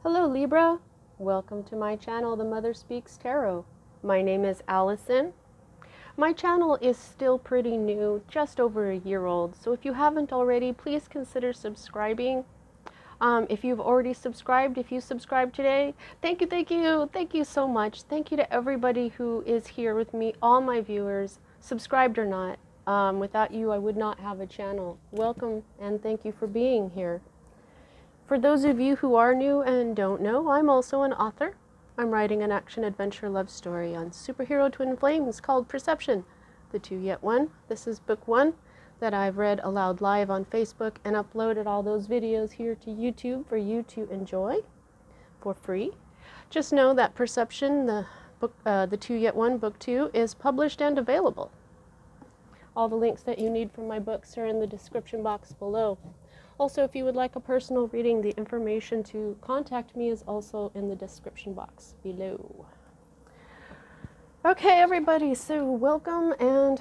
Hello Libra, welcome to my channel, The Mother Speaks Tarot. My name is Allison. My channel is still pretty new, just over a year old, so if you haven't already, please consider subscribing. If you've already subscribed, if you subscribed today, thank you so much. Thank you to everybody who is here with me, all my viewers, subscribed or not. Without you, I would not have a channel. Welcome and thank you for being here. For those of you who are new and don't know, I'm also an author. I'm writing an action-adventure love story on superhero twin flames called Perception, the Two Yet One. This is book one that I've read aloud live on Facebook and uploaded all those videos here to YouTube for you to enjoy for free. Just know that Perception, the book, the Two Yet One, book two, is published and available. All the links that you need for my books are in the description box below. Also, if you would like a personal reading, the information to contact me is also in the description box below. Okay, everybody, so welcome and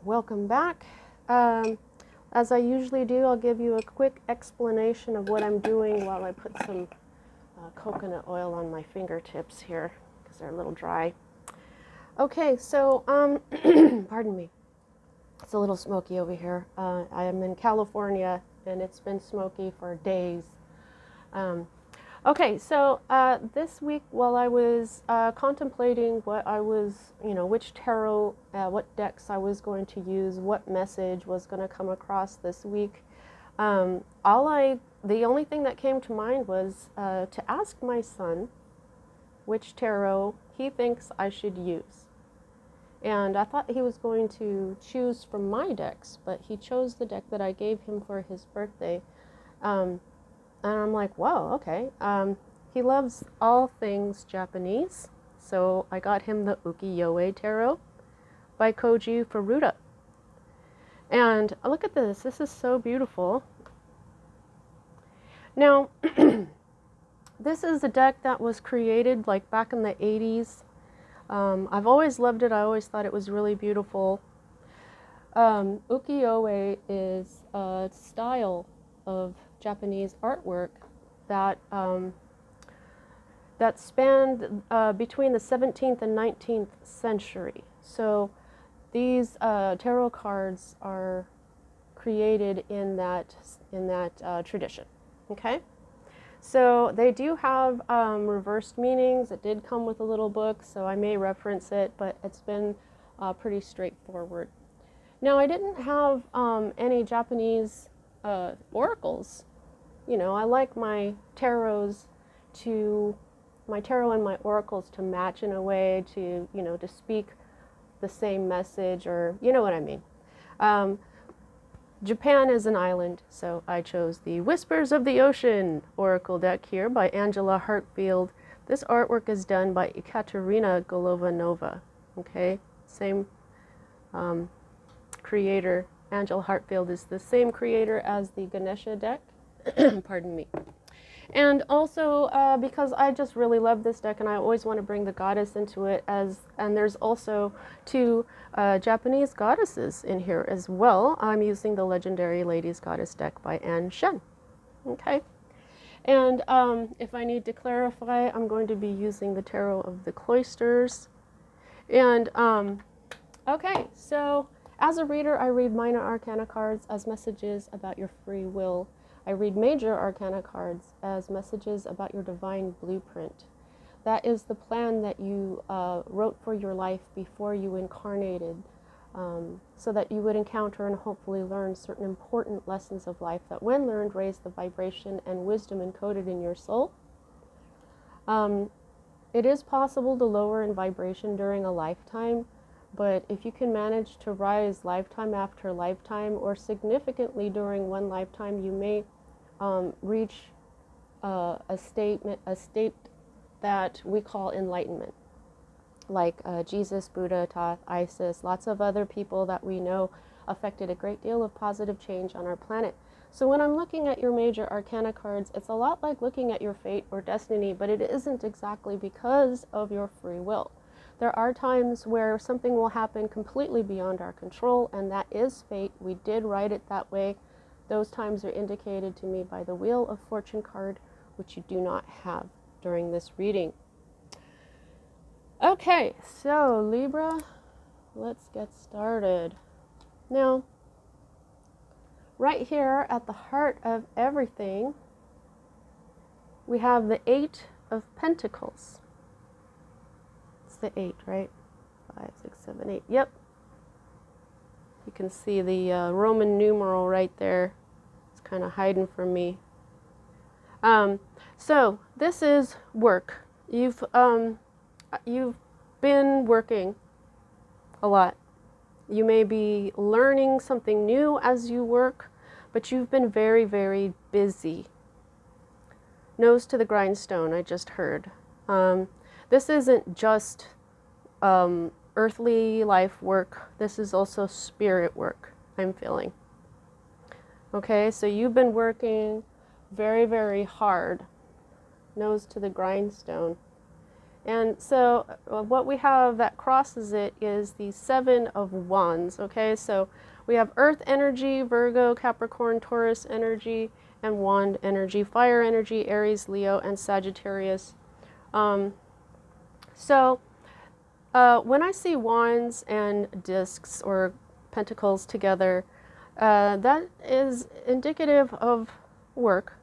welcome back. As I usually do, I'll give you a quick explanation of what I'm doing while I put some coconut oil on my fingertips here because they're a little dry. Okay, so, pardon me. It's a little smoky over here. I am in California and it's been smoky for days. Okay, so this week while I was contemplating what I was, which tarot, what decks I was going to use, what message was going to come across this week, the only thing that came to mind was to ask my son which tarot he thinks I should use. And I thought he was going to choose from my decks, but he chose the deck that I gave him for his birthday. And I'm like, whoa, okay. He loves all things Japanese, so I got him the Ukiyoe Tarot by Koji Furuta. And look at this. This is so beautiful. Now, this is a deck that was created like back in the 80s. I've always loved it. I always thought it was really beautiful. Ukiyoe is a style of Japanese artwork that that spanned between the 17th and 19th century. So these tarot cards are created in that tradition. Okay. So they do have reversed meanings. It did come with a little book, so I may reference it, but it's been pretty straightforward. Now, I didn't have any Japanese oracles. I like my tarot and my oracles to match in a way to, to speak the same message, or you know what I mean. Japan is an island, so I chose the Whispers of the Ocean Oracle deck here by Angela Hartfield. This artwork is done by Ekaterina Golovanova. Okay, same creator. Angela Hartfield is the same creator as the Ganesha deck. Pardon me. And also because I just really love this deck and I always want to bring the goddess into it, and there's also two Japanese goddesses in here as well. I'm using the Legendary Ladies Goddess deck by Anne Shen. Okay. And if I need to clarify, I'm going to be using the Tarot of the Cloisters. And okay, so as a reader, I read minor arcana cards as messages about your free will. I read major arcana cards as messages about your divine blueprint. That is the plan that you wrote for your life before you incarnated, so that you would encounter and hopefully learn certain important lessons of life that, when learned, raise the vibration and wisdom encoded in your soul. It is possible to lower in vibration during a lifetime, but if you can manage to rise lifetime after lifetime, or significantly during one lifetime, you may reach a state that we call enlightenment. Like Jesus, Buddha, Thoth, Isis, lots of other people that we know affected a great deal of positive change on our planet. So when I'm looking at your major arcana cards, it's a lot like looking at your fate or destiny, but it isn't exactly because of your free will. There are times where something will happen completely beyond our control, and that is fate. We did write it that way. Those times are indicated to me by the Wheel of Fortune card, which you do not have. during this reading. Okay, so Libra, let's get started. Now, right here at the heart of everything, we have the Eight of Pentacles. It's the 8, right? 5, 6, 7, 8. Yep. You can see the Roman numeral right there. It's kind of hiding from me. So this is work. You've been working a lot. You may be learning something new as you work, but you've been very, very busy. Nose to the grindstone, I just heard. This isn't just earthly life work. This is also spirit work, I'm feeling. Okay, so you've been working very, very hard. Nose to the grindstone. And so what we have that crosses it is the 7 of Wands. Okay, so we have Earth energy, Virgo, Capricorn, Taurus energy, and Wand energy, fire energy, Aries, Leo, and Sagittarius. So when I see wands and discs or pentacles together, that is indicative of work.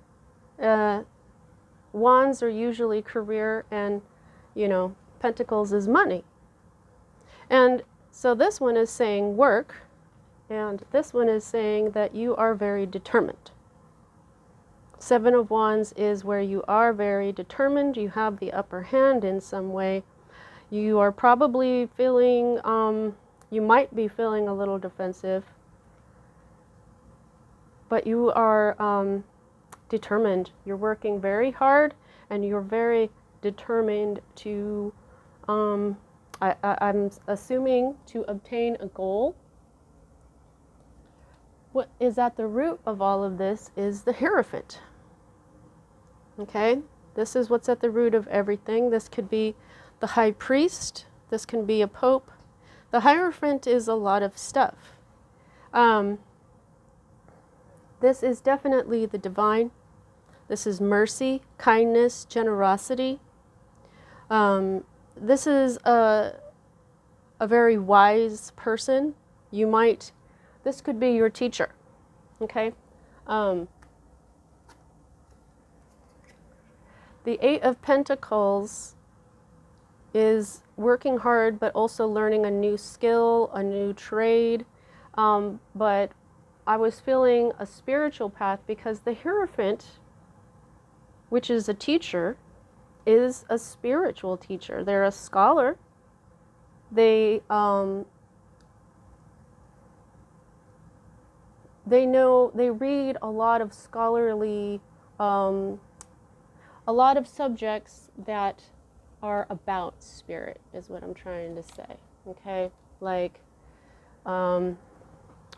Wands are usually career, and pentacles is money. And so this one is saying work, and this one is saying that you are very determined. 7 of Wands is where you are very determined. You have the upper hand in some way. You are probably feeling, you might be feeling a little defensive, but you are determined. You're working very hard, and you're very determined to, I'm assuming, to obtain a goal. What is at the root of all of this is the Hierophant. Okay, this is what's at the root of everything. This could be the High Priest. This can be a Pope. The Hierophant is a lot of stuff. This is definitely the divine. This is mercy, kindness, generosity. This is a very wise person. This could be your teacher. Okay. The 8 of Pentacles is working hard, but also learning a new skill, a new trade. But I was feeling a spiritual path because the Hierophant, which is a teacher, is a spiritual teacher. They're a scholar. They read a lot of scholarly, a lot of subjects that are about spirit, is what I'm trying to say. Okay, like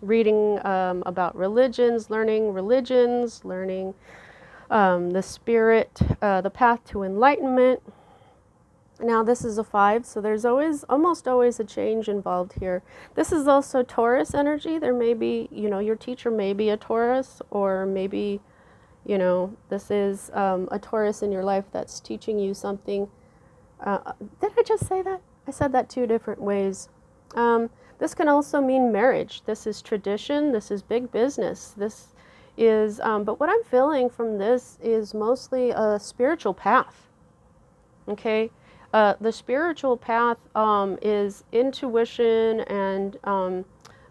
reading about religions, learning the spirit, the path to enlightenment. Now this is a 5, so there's almost always a change involved here. This is also Taurus energy. There may be, your teacher may be a Taurus, or maybe, this is a Taurus in your life that's teaching you something. Did I just say that? I said that 2 different ways. This can also mean marriage. This is tradition. This is big business. This is, but what I'm feeling from this is mostly a spiritual path. Okay. The spiritual path is intuition and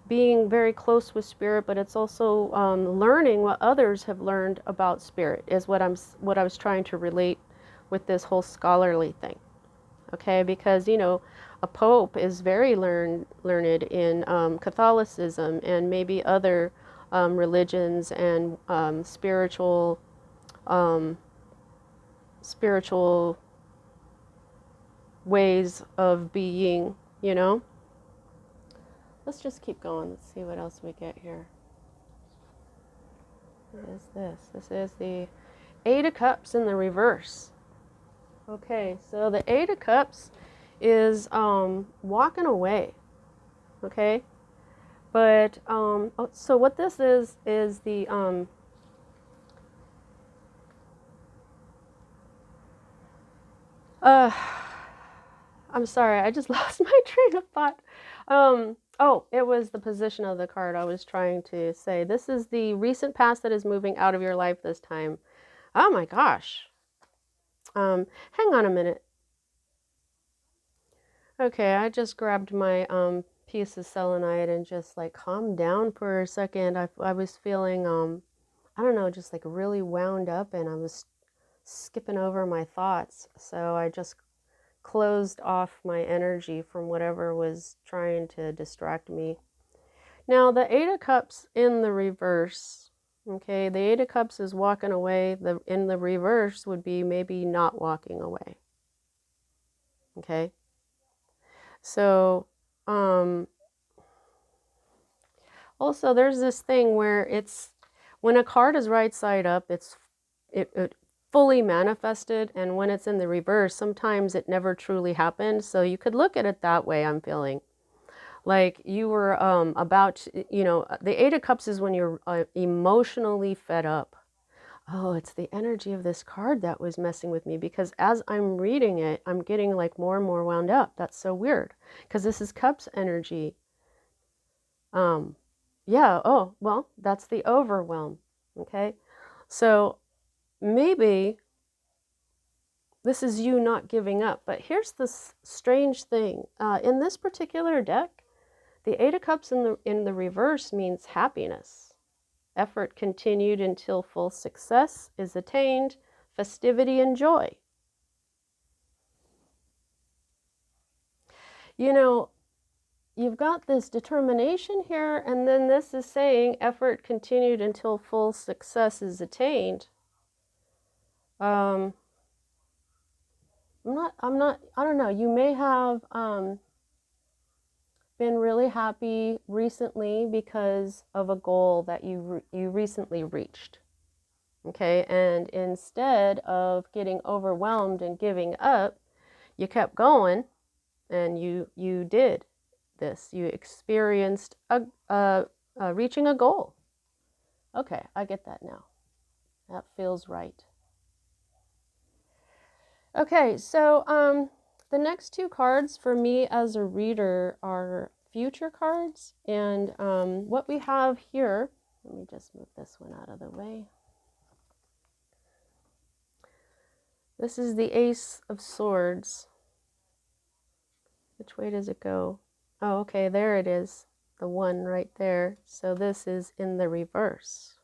being very close with spirit, but it's also learning what others have learned about spirit is what I was trying to relate with this whole scholarly thing. Okay, because a pope is very learned in Catholicism and maybe other religions and spiritual ways of being, Let's just keep going. Let's see what else we get here. What is this? This is the 8 of Cups in the reverse. Okay, so the 8 of Cups is walking away. Okay? But, so what this is the, Uh, I'm sorry, I just lost my train of thought. Oh, it was the position of the card I was trying to say. This is the recent past that is moving out of your life this time. Oh my gosh. Hang on a minute. Okay, I just grabbed my piece of selenite and just like calmed down for a second. I was feeling I don't know, just like really wound up, and I was skipping over my thoughts. So I just closed off my energy from whatever was trying to distract me. Now, the Eight of Cups in the reverse, okay, the Eight of Cups is walking away. In the reverse would be maybe not walking away, okay? So, also there's this thing where it's, when a card is right side up, it fully manifested, and when it's in the reverse, sometimes it never truly happened. So you could look at it that way, I'm feeling. Like you were about to, you know, the Eight of Cups is when you're emotionally fed up. Oh, it's the energy of this card that was messing with me, because as I'm reading it, I'm getting like more and more wound up. That's so weird, because this is Cups energy. Yeah, oh, well, that's the overwhelm. Okay. So maybe this is you not giving up. But here's this strange thing. In this particular deck, the Eight of Cups in the reverse means happiness. Effort continued until full success is attained, festivity and joy. You know, you've got this determination here, and then this is saying effort continued until full success is attained. Um, I don't know. You may have been really happy recently because of a goal that you recently reached. Okay, and instead of getting overwhelmed and giving up, you kept going, and you did this. You experienced reaching a goal. Okay, I get that now. That feels right. Okay, so the next two cards for me as a reader are future cards, and what we have here, let me just move this one out of the way. This is the Ace of Swords. Which way does it go? Oh, okay, there it is. The one right there. So this is in the reverse.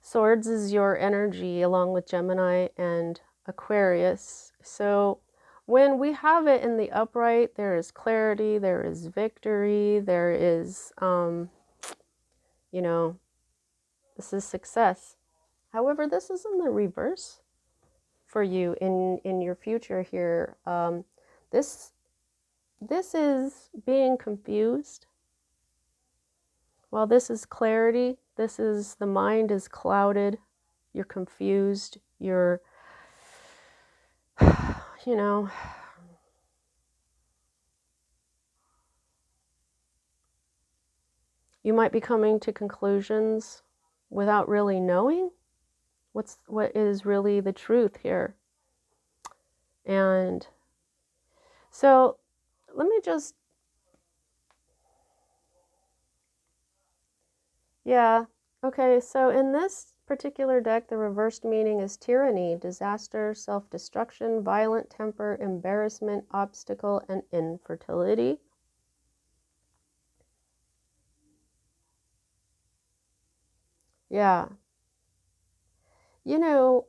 Swords is your energy along with Gemini and Aquarius. So when we have it in the upright, there is clarity, there is victory, there is, you know, this is success. However, this is in the reverse for you in your future here. This is being confused. Well, this is clarity. This is the mind is clouded. You're confused. You're, you know, you might be coming to conclusions without really knowing what is really the truth here. And so let me just, yeah, okay, so in this particular deck, the reversed meaning is tyranny, disaster, self-destruction, violent temper, embarrassment, obstacle, and infertility. Yeah. You know,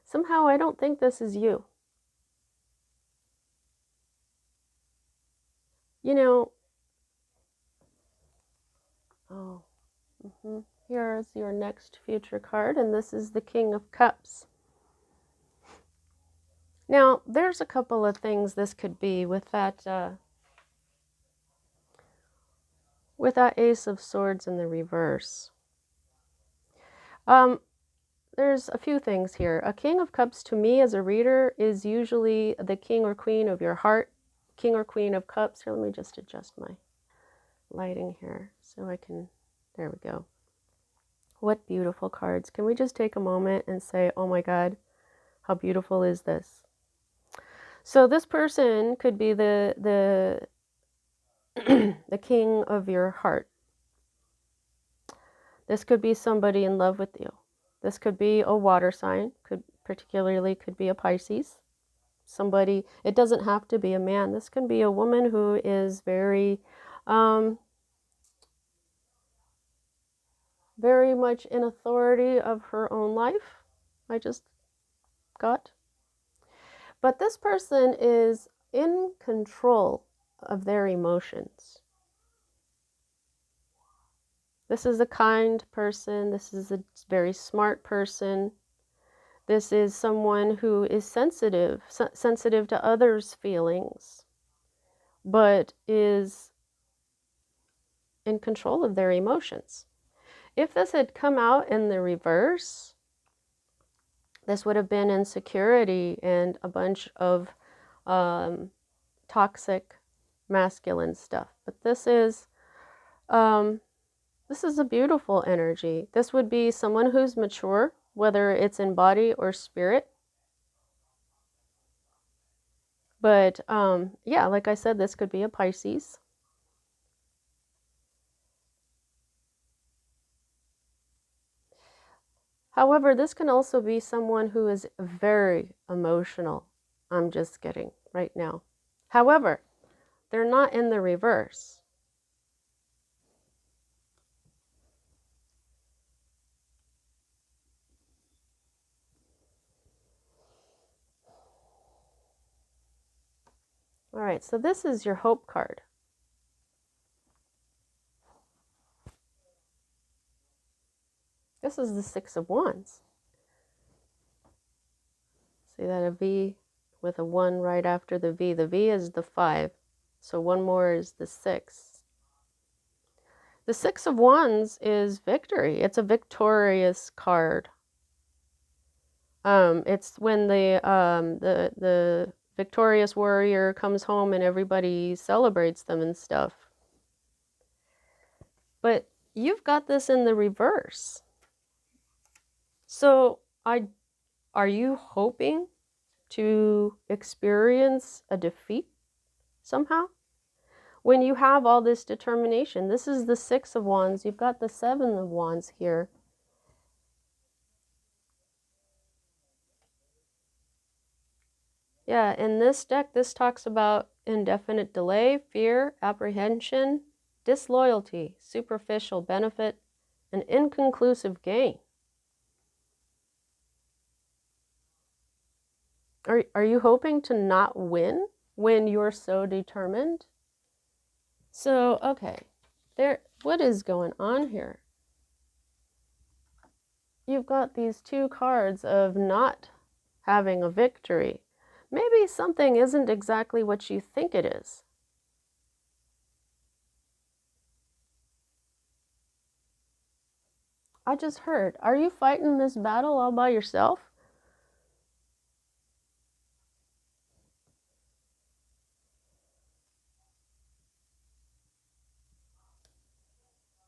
somehow I don't think this is you. You know, oh, here's your next future card, and this is the King of Cups. Now, there's a couple of things this could be with that Ace of Swords in the reverse. There's a few things here. A King of Cups to me as a reader is usually the king or queen of your heart, king or queen of cups. Here, let me just adjust my lighting here so I can, there we go. What beautiful cards. Can we just take a moment and say, oh my God, how beautiful is this? So this person could be the the king of your heart. This could be somebody in love with you. This could be a water sign, could be a Pisces. Somebody, it doesn't have to be a man. This can be a woman who is very very much in authority of her own life. I just got. But this person is in control of their emotions. This is a kind person. This is a very smart person. This is someone who is sensitive to others' feelings, but is in control of their emotions. If this had come out in the reverse, this would have been insecurity and a bunch of toxic masculine stuff. But this is a beautiful energy. This would be someone who's mature, whether it's in body or spirit. But yeah, like I said, this could be a Pisces. However, this can also be someone who is very emotional. I'm just kidding right now. However, they're not in the reverse. All right, so this is your hope card. This is the Six of Wands. See that, a V with a 1 right after the V. The V is the 5, so one more is the 6. The Six of Wands is victory. It's a victorious card. It's when the victorious warrior comes home and everybody celebrates them and stuff. But you've got this in the reverse. So are you hoping to experience a defeat somehow? When you have all this determination, this is the Six of Wands, you've got the Seven of Wands here. Yeah, in this deck, this talks about indefinite delay, fear, apprehension, disloyalty, superficial benefit, and inconclusive gain. Are you hoping to not win when you're so determined? So, okay, what is going on here? You've got these two cards of not having a victory. Maybe something isn't exactly what you think it is. I just heard, are you fighting this battle all by yourself?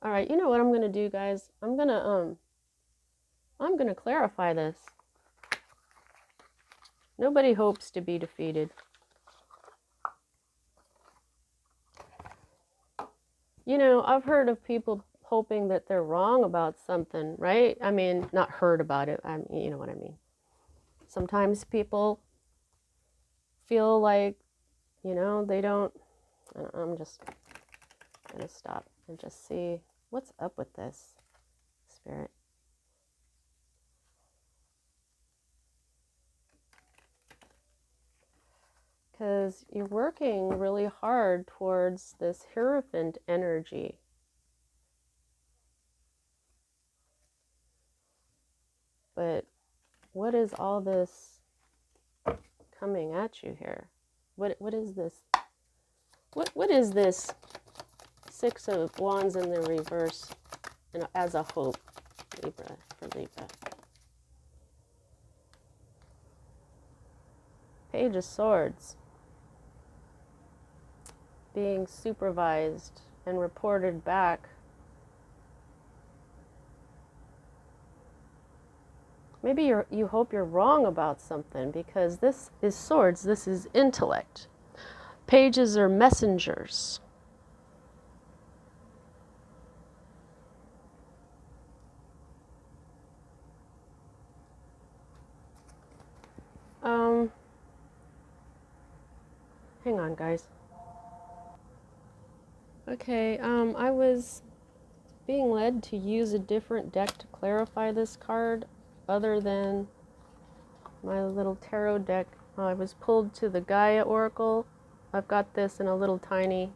All right, you know what I'm going to do, guys? I'm going to clarify this. Nobody hopes to be defeated. You know, I've heard of people hoping that they're wrong about something, right? I mean, not heard about it. You know what I mean. Sometimes people feel like, you know, they don't. I'm just going to stop and just see what's up with this, Spirit. Because you're working really hard towards this Hierophant energy. But what is all this coming at you here? What is this? What is this Six of Wands in the reverse, and as a hope, Libra, for Libra? Page of Swords. Being supervised and reported back. Maybe you hope you're wrong about something, because this is swords, this is intellect. Pages are messengers. Hang on, guys. Okay, I was being led to use a different deck to clarify this card other than my little tarot deck. I was pulled to the Gaia Oracle. I've got this in a little tiny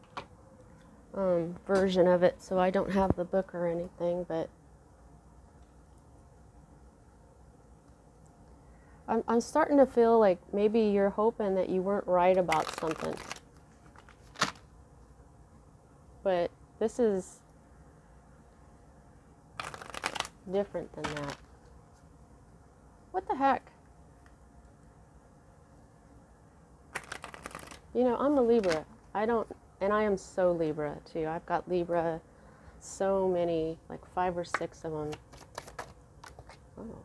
version of it, so I don't have the book or anything, but I'm starting to feel like maybe you're hoping that you weren't right about something. But this is different than that. What the heck? You know, I'm a Libra. And I am so Libra too. I've got Libra, so many, like 5 or 6 of them. Oh.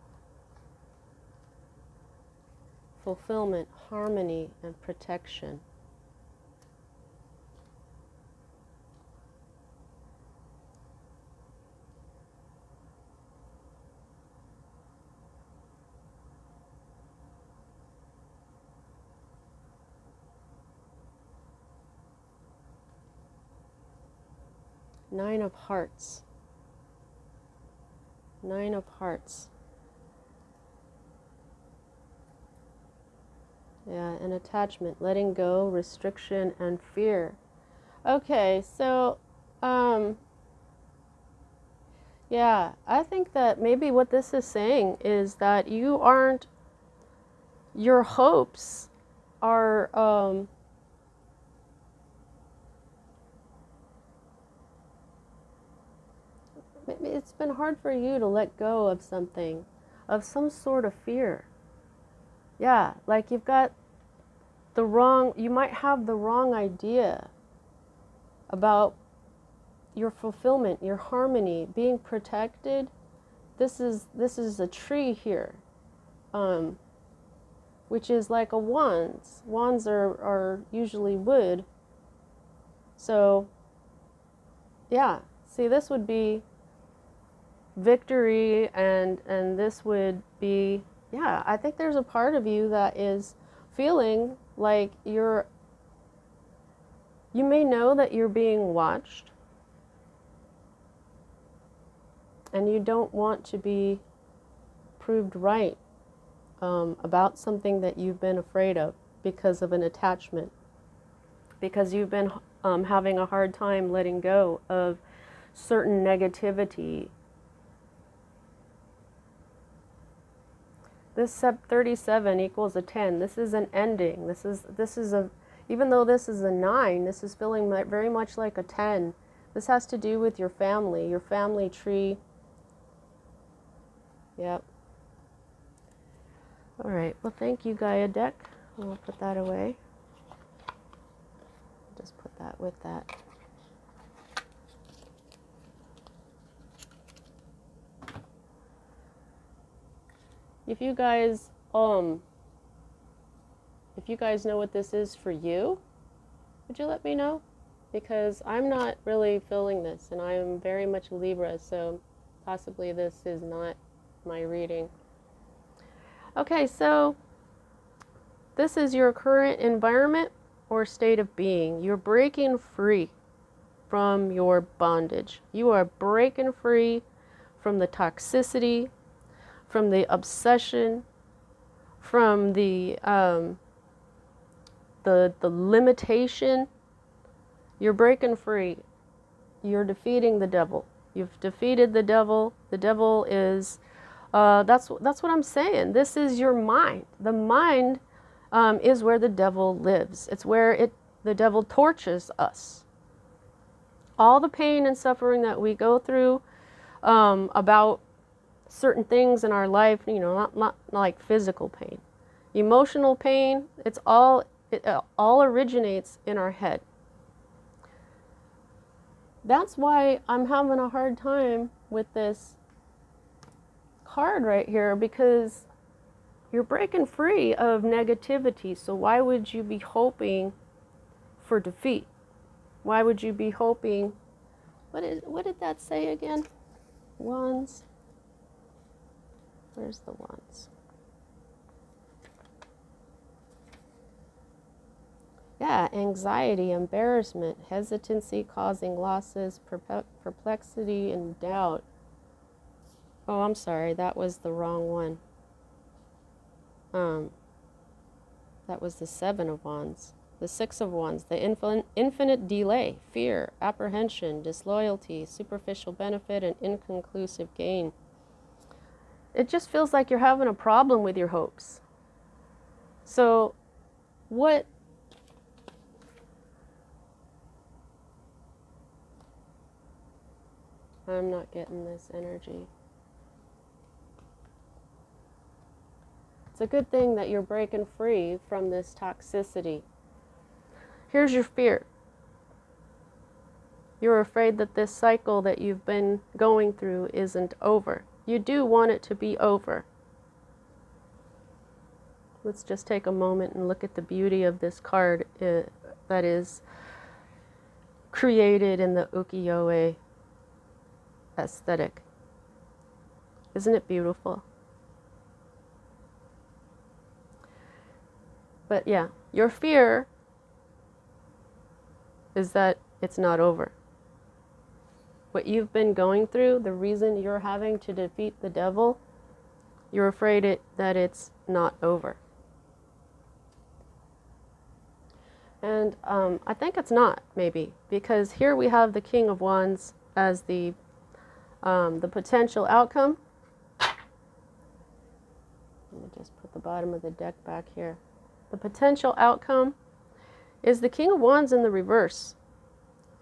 Fulfillment, harmony, and protection. Nine of Hearts. 9 of Hearts. Yeah, and attachment, letting go, restriction, and fear. Okay, so, yeah, I think that maybe what this is saying is that your hopes are, it's been hard for you to let go of something, of some sort of fear. Yeah, like you might have the wrong idea about your fulfillment, your harmony, being protected. This is a tree here, which is like a wands. Wands are usually wood. So, yeah, see, this would be victory, and this would be, yeah, I think there's a part of you that is feeling like you may know that you're being watched, and you don't want to be proved right about something that you've been afraid of because of an attachment, because you've been having a hard time letting go of certain negativity. This 37 equals a 10. This is an ending. This is even though this is a 9, this is feeling very much like a 10. This has to do with your family tree. Yep. All right. Well, thank you, Gaia deck. We'll put that away. Just put that with that. If you guys know what this is for you, would you let me know? Because I'm not really feeling this, and I am very much Libra, so possibly this is not my reading. Okay, so this is your current environment or state of being. You're breaking free from your bondage. You are breaking free from the toxicity, from the obsession, from the limitation. You're breaking free. You're defeating the devil. You've defeated the devil. The devil is, that's what I'm saying. This is your mind. The mind is where the devil lives. It's where the devil tortures us. All the pain and suffering that we go through about certain things in our life, not like physical pain. Emotional pain, it all originates in our head. That's why I'm having a hard time with this card right here because you're breaking free of negativity. So why would you be hoping for defeat? Why would you be hoping? What did that say again? Wands. Where's the wands? Yeah, anxiety, embarrassment, hesitancy causing losses, perplexity, and doubt. Oh, I'm sorry, that was the wrong one. That was the Seven of Wands. The Six of Wands, the infinite delay, fear, apprehension, disloyalty, superficial benefit, and inconclusive gain. It just feels like you're having a problem with your hopes. So, what... I'm not getting this energy. It's a good thing that you're breaking free from this toxicity. Here's your fear. You're afraid that this cycle that you've been going through isn't over. You do want it to be over. Let's just take a moment and look at the beauty of this card that is created in the Ukiyoe aesthetic. Isn't it beautiful? But yeah, your fear is that it's not over. What you've been going through, the reason you're having to defeat the devil, you're afraid that it's not over. And I think it's not, maybe, because here we have the King of Wands as the potential outcome. Let me just put the bottom of the deck back here. The potential outcome is the King of Wands in the reverse.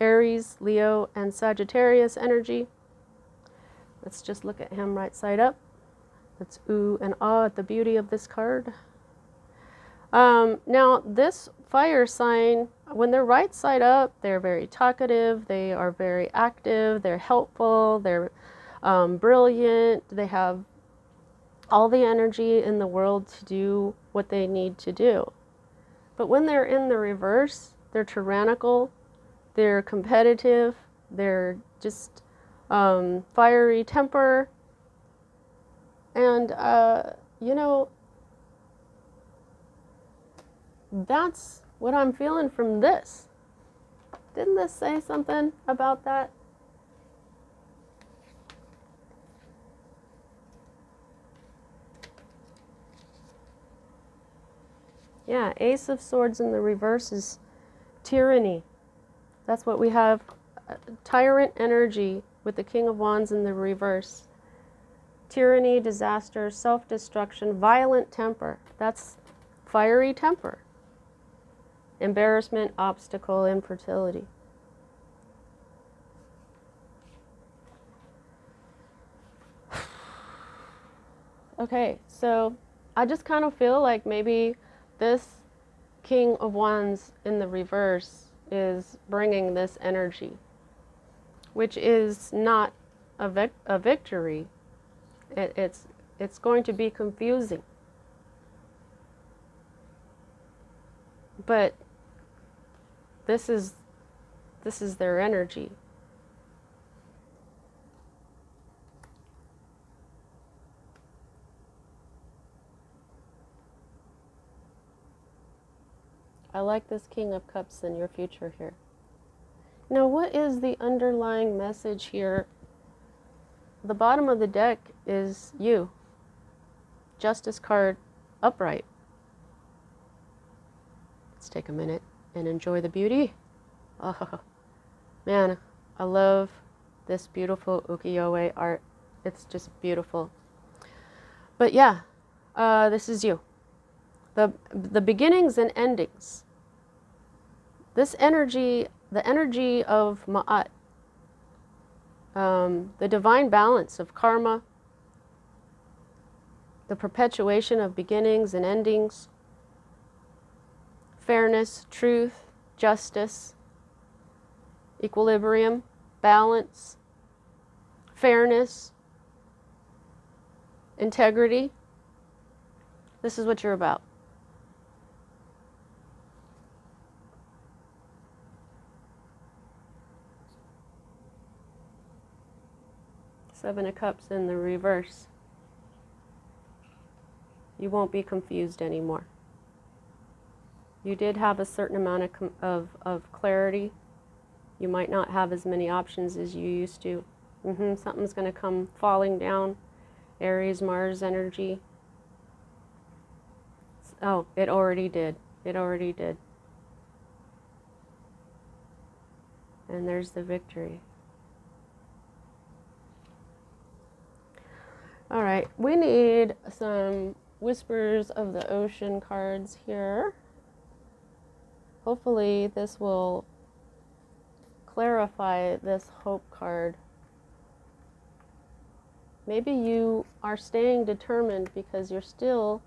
Aries, Leo, and Sagittarius energy. Let's just look at him right side up. Let's ooh and ah at the beauty of this card. Now, this fire sign, when they're right side up, they're very talkative, they are very active, they're helpful, they're brilliant, they have all the energy in the world to do what they need to do. But when they're in the reverse, they're tyrannical, they're competitive, they're just fiery temper, and you know, that's what I'm feeling from this. Didn't this say something about that? Yeah, Ace of Swords in the reverse is tyranny. That's what we have, tyrant energy with the King of Wands in the reverse. Tyranny, disaster, self-destruction, violent temper. That's fiery temper. Embarrassment, obstacle, infertility. Okay, so I just kind of feel like maybe this King of Wands in the reverse is bringing this energy, which is not a victory. It's going to be confusing. But this is their energy. I like this King of Cups in your future here. Now, what is the underlying message here? The bottom of the deck is you. Justice card upright. Let's take a minute and enjoy the beauty. Oh, man, I love this beautiful ukiyo-e art. It's just beautiful. But yeah, this is you. The beginnings and endings. This energy, the energy of Ma'at, the divine balance of karma, the perpetuation of beginnings and endings, fairness, truth, justice, equilibrium, balance, fairness. integrity. This is what you're about. Seven of Cups in the reverse. You won't be confused anymore. You did have a certain amount of clarity. You might not have as many options as you used to. Something's going to come falling down. Aries, Mars energy. Oh, it already did. It already did. And there's the victory. All right, we need some Whispers of the Ocean cards here. Hopefully this will clarify this Hope card. Maybe you are staying determined because you're still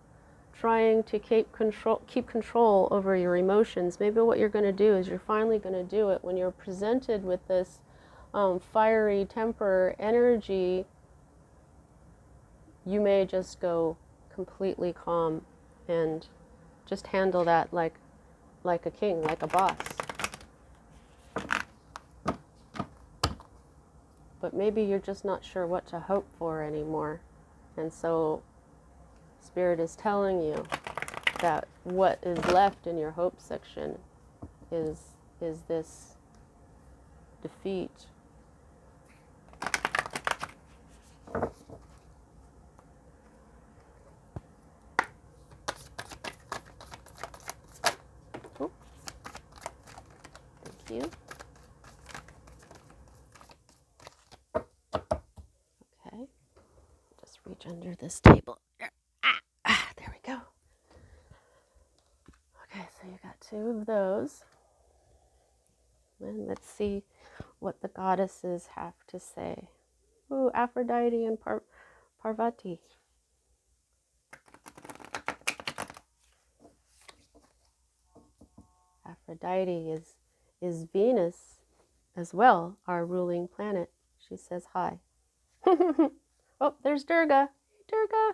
trying to keep control over your emotions. Maybe what you're going to do is you're finally going to do it when you're presented with this fiery temper energy. You may just go completely calm and just handle that like a king, like a boss. But maybe you're just not sure what to hope for anymore. And so Spirit is telling you that what is left in your hope section is this defeat. Oh, thank you. Okay, just reach under this table. There we go. Okay, so you got two of those. And let's see what the goddesses have to say. Ooh, Aphrodite and Parvati. Aphrodite is Venus as well, our ruling planet. She says hi. Oh, there's Durga. Durga.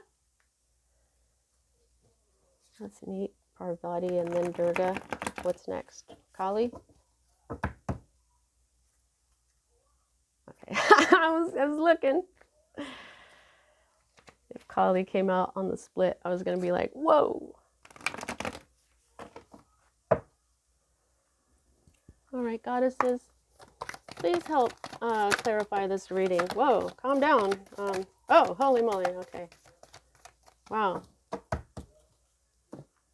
That's neat. Parvati and then Durga. What's next? Kali? Okay. I was looking. If Kali came out on the split, I was going to be like, whoa. All right, goddesses, please help clarify this reading. Whoa, calm down. Oh, holy moly. Okay. Wow.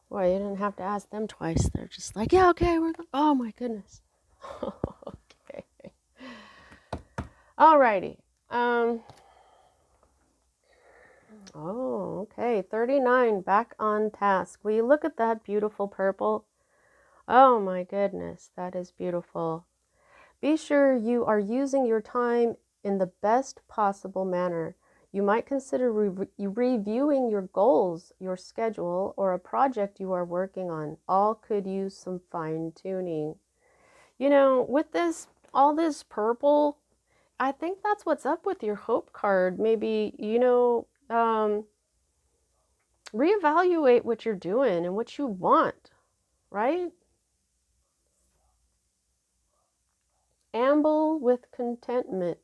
Boy, you didn't have to ask them twice. They're just like, yeah, okay. Oh, my goodness. Okay. All righty. Oh, okay. 39, back on task. Will you look at that beautiful purple? Oh, my goodness. That is beautiful. Be sure you are using your time in the best possible manner. You might consider reviewing your goals, your schedule, or a project you are working on. All could use some fine-tuning. You know, with all this purple, I think that's what's up with your hope card. Maybe, reevaluate what you're doing and what you want, right? Amble with contentment.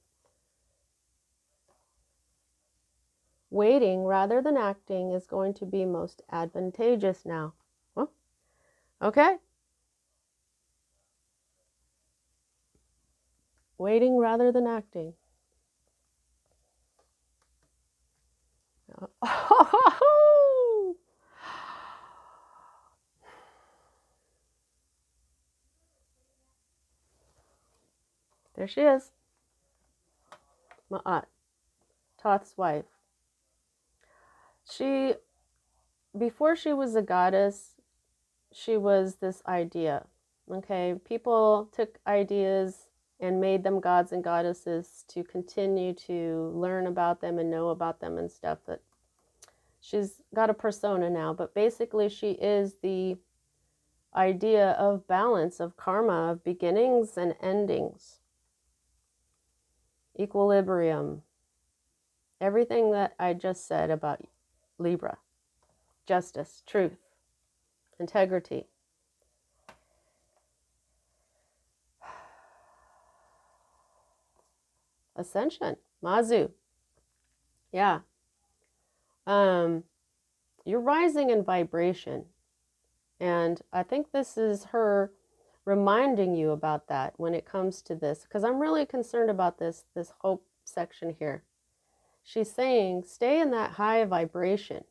Waiting rather than acting is going to be most advantageous now. Well, okay. Waiting rather than acting. Oh, there she is. Ma'at, Thoth's wife. Before she was a goddess, she was this idea. Okay, people took ideas and made them gods and goddesses to continue to learn about them and know about them and stuff. That she's got a persona now, but basically she is the idea of balance, of karma, of beginnings and endings, equilibrium. Everything that I just said about Libra: justice, truth, integrity. Ascension, Mazu. Yeah. You're rising in vibration. And I think this is her reminding you about that when it comes to this, because I'm really concerned about this hope section here. She's saying, stay in that high vibration.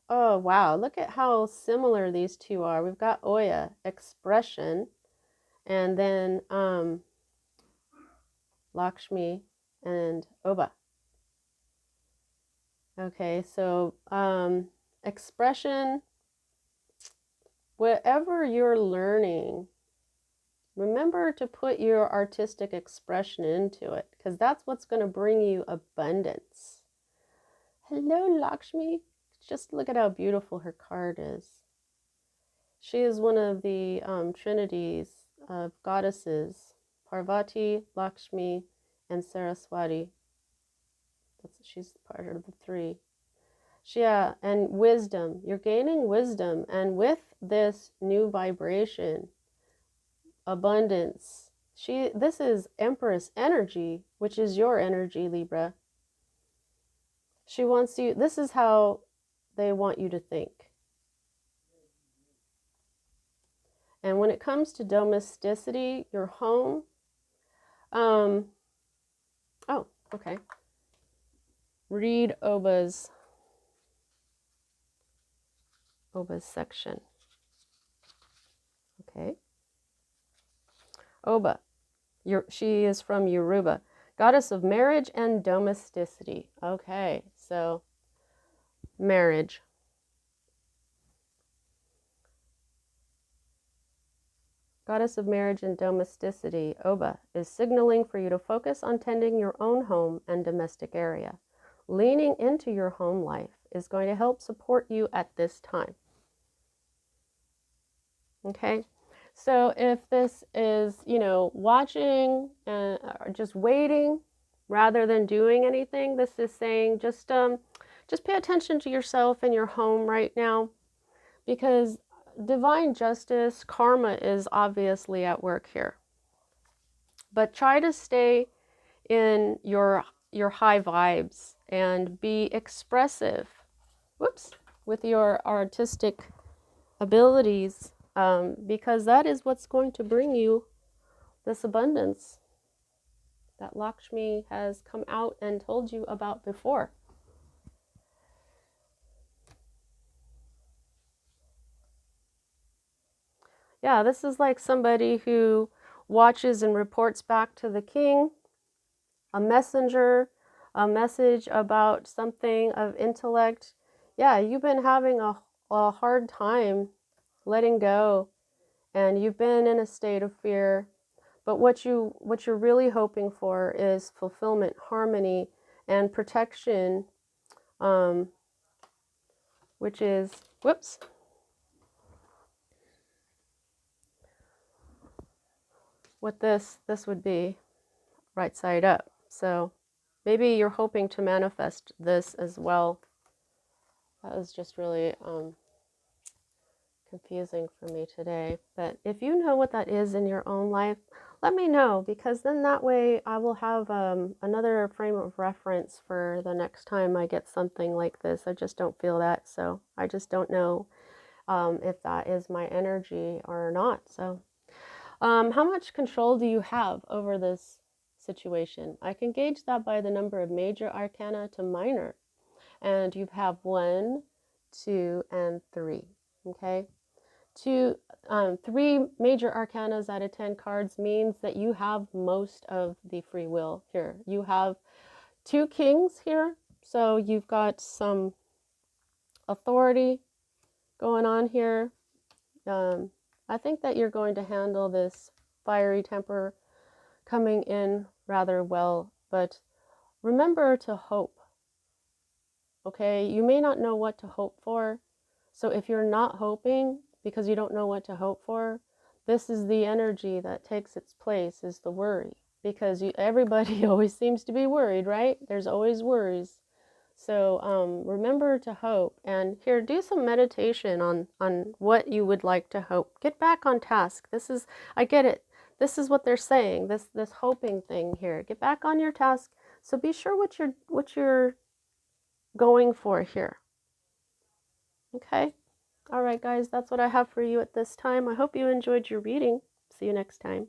Oh, wow. Look at how similar these two are. We've got Oya, expression, and then Lakshmi and Oba. Okay, so expression, whatever you're learning, remember to put your artistic expression into it, because that's what's going to bring you abundance. Hello, Lakshmi. Just look at how beautiful her card is. She is one of the trinities of goddesses, Parvati, Lakshmi, and Saraswati. She's part of the three. Yeah, and wisdom. You're gaining wisdom, and with this new vibration, abundance. This is Empress energy, which is your energy, Libra. She wants you, this is how they want you to think. And when it comes to domesticity, your home, oh, okay. Read Oba's section. Okay. Oba, she is from Yoruba, goddess of marriage and domesticity. Okay, so marriage. Goddess of marriage and domesticity, Oba, is signaling for you to focus on tending your own home and domestic area. Leaning into your home life is going to help support you at this time. Okay, so if this is, watching and just waiting rather than doing anything, this is saying just pay attention to yourself and your home right now, because divine justice, karma is obviously at work here. But try to stay in your high vibes and be expressive, with your artistic abilities, because that is what's going to bring you this abundance that Lakshmi has come out and told you about before. Yeah, this is like somebody who watches and reports back to the king, a messenger, a message about something of intellect. Yeah, you've been having a hard time letting go, and you've been in a state of fear. But what you're really hoping for is fulfillment, harmony, and protection, which is, what this would be right side up. So maybe you're hoping to manifest this as well. That was just really confusing for me today. But if you know what that is in your own life, let me know, because then that way I will have another frame of reference for the next time I get something like this. I just don't feel that, so I just don't know if that is my energy or not. So how much control do you have over this situation? I can gauge that by the number of major arcana to minor, and you have 1, 2, and 3. Okay, 3 major arcanas out of 10 cards means that you have most of the free will here. You have 2 kings here, so you've got some authority going on here. I think that you're going to handle this fiery temper coming in rather well, but remember to hope. Okay, you may not know what to hope for, so if you're not hoping because you don't know what to hope for, this is the energy that takes its place, is the worry. because everybody always seems to be worried, right? There's always worries. So remember to hope. And here, do some meditation on what you would like to hope. Get back on task. I get it. This is what they're saying. This hoping thing here. Get back on your task. So be sure what you're going for here. Okay? All right, guys, that's what I have for you at this time. I hope you enjoyed your reading. See you next time.